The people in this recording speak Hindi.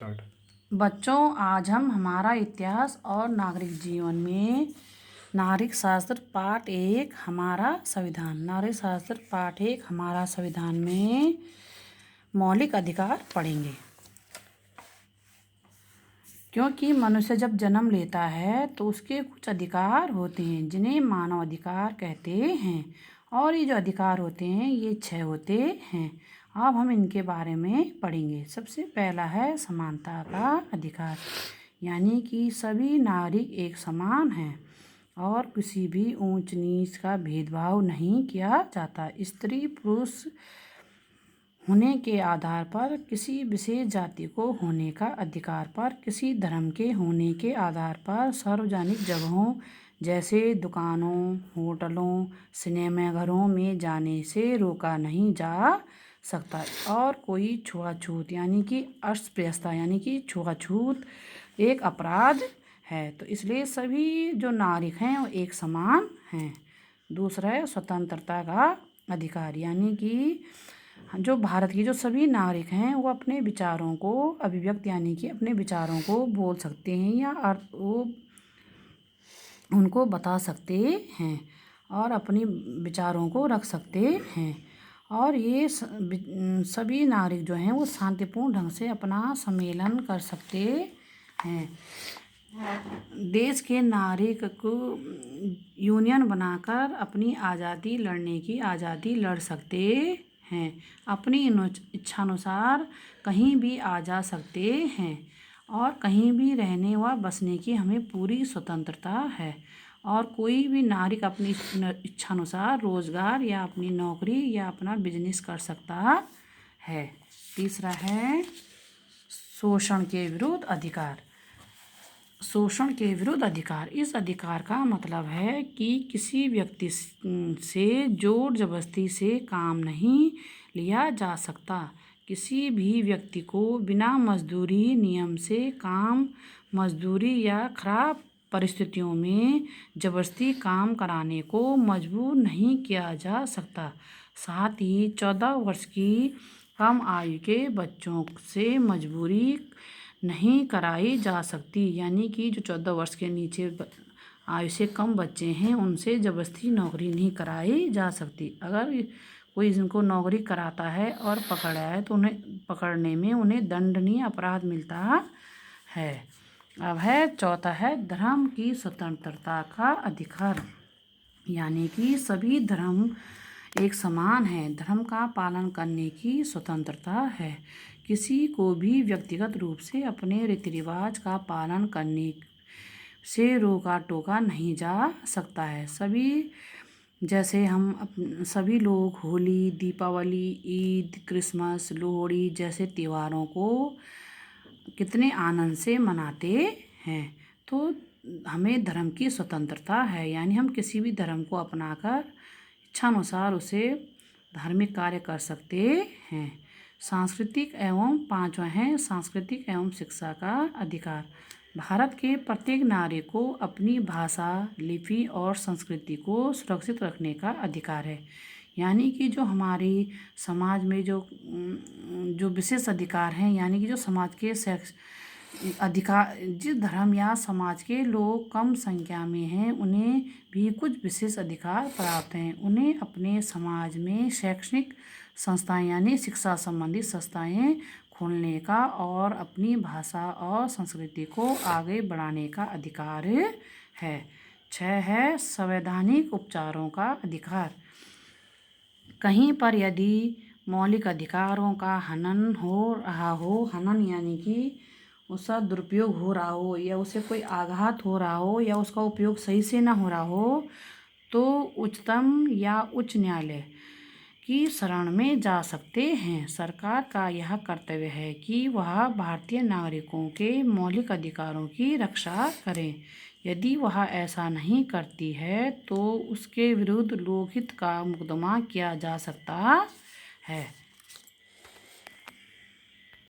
स्टार्ट। बच्चों, आज हम हमारा इतिहास और नागरिक जीवन में नागरिक शास्त्र पाठ 1 हमारा संविधान में मौलिक अधिकार पढ़ेंगे। क्योंकि मनुष्य जब जन्म लेता है तो उसके कुछ अधिकार होते हैं जिन्हें मानव अधिकार कहते हैं, और ये जो अधिकार होते हैं ये 6 होते हैं। अब हम इनके बारे में पढ़ेंगे। सबसे पहला है समानता का अधिकार, यानी कि सभी नागरिक एक समान हैं और किसी भी ऊंच नीच का भेदभाव नहीं किया जाता। स्त्री पुरुष होने के आधार पर, किसी विशेष जाति को होने का अधिकार पर, किसी धर्म के होने के आधार पर सार्वजनिक जगहों जैसे दुकानों, होटलों, सिनेमाघरों में जाने से रोका नहीं जा सकता। और कोई छुआछूत यानी कि अस्पृश्यता यानी कि छुआछूत एक अपराध है। तो इसलिए सभी जो नागरिक हैं वो एक समान हैं। दूसरा है स्वतंत्रता का अधिकार, यानी कि जो भारत की जो सभी नागरिक हैं वो अपने विचारों को अभिव्यक्त यानी कि अपने विचारों को बोल सकते हैं या वो उनको बता सकते हैं और अपने विचारों को रख सकते हैं। और ये सभी नागरिक जो हैं वो शांतिपूर्ण ढंग से अपना सम्मेलन कर सकते हैं। देश के नागरिक को यूनियन बनाकर अपनी आज़ादी लड़ने की आज़ादी लड़ सकते हैं। अपनी इच्छानुसार कहीं भी आ जा सकते हैं और कहीं भी रहने व बसने की हमें पूरी स्वतंत्रता है। और कोई भी नागरिक अपनी इच्छानुसार रोज़गार या अपनी नौकरी या अपना बिजनेस कर सकता है। तीसरा है शोषण के विरुद्ध अधिकार। शोषण के विरुद्ध अधिकार, इस अधिकार का मतलब है कि किसी व्यक्ति से जोर जबरदस्ती से काम नहीं लिया जा सकता। किसी भी व्यक्ति को बिना मजदूरी नियम से काम, मजदूरी या खराब परिस्थितियों में जबरदस्ती काम कराने को मजबूर नहीं किया जा सकता। साथ ही 14 वर्ष की कम आयु के बच्चों से मजबूरी नहीं कराई जा सकती, यानी कि जो 14 वर्ष के नीचे आयु से कम बच्चे हैं उनसे ज़बरदस्ती नौकरी नहीं कराई जा सकती। अगर कोई इनको नौकरी कराता है और पकड़ा है तो उन्हें पकड़ने में उन्हें दंडनीय अपराध मिलता है। अब है चौथा है धर्म की स्वतंत्रता का अधिकार, यानी कि सभी धर्म एक समान है। धर्म का पालन करने की स्वतंत्रता है। किसी को भी व्यक्तिगत रूप से अपने रीति रिवाज का पालन करने से रोका टोका नहीं जा सकता है। जैसे हम सभी लोग होली, दीपावली, ईद, क्रिसमस, लोहड़ी जैसे त्योहारों को कितने आनंद से मनाते हैं। तो हमें धर्म की स्वतंत्रता है, यानी हम किसी भी धर्म को अपनाकर इच्छानुसार उसे धार्मिक कार्य कर सकते हैं। सांस्कृतिक एवं पांचवा है सांस्कृतिक एवं शिक्षा का अधिकार। भारत के प्रत्येक नागरिक को अपनी भाषा, लिपि और संस्कृति को सुरक्षित रखने का अधिकार है। यानी कि जो हमारी समाज में जो विशेष अधिकार हैं, यानी कि जो समाज के अधिकार, जिस धर्म या समाज के लोग कम संख्या में हैं उन्हें भी कुछ विशेष अधिकार प्राप्त हैं। उन्हें अपने समाज में शैक्षणिक संस्थाएं यानी शिक्षा संबंधी संस्थाएं खोलने का और अपनी भाषा और संस्कृति को आगे बढ़ाने का अधिकार है। 6 है संवैधानिक उपचारों का अधिकार। कहीं पर यदि मौलिक अधिकारों का हनन हो रहा हो, हनन यानी कि उसका दुरुपयोग हो रहा हो या उसे कोई आघात हो रहा हो या उसका उपयोग सही से ना हो रहा हो, तो उच्चतम या उच्च न्यायालय की शरण में जा सकते हैं। सरकार का यह कर्तव्य है कि वह भारतीय नागरिकों के मौलिक अधिकारों की रक्षा करे। यदि वह ऐसा नहीं करती है तो उसके विरुद्ध लोकहित का मुकदमा किया जा सकता है।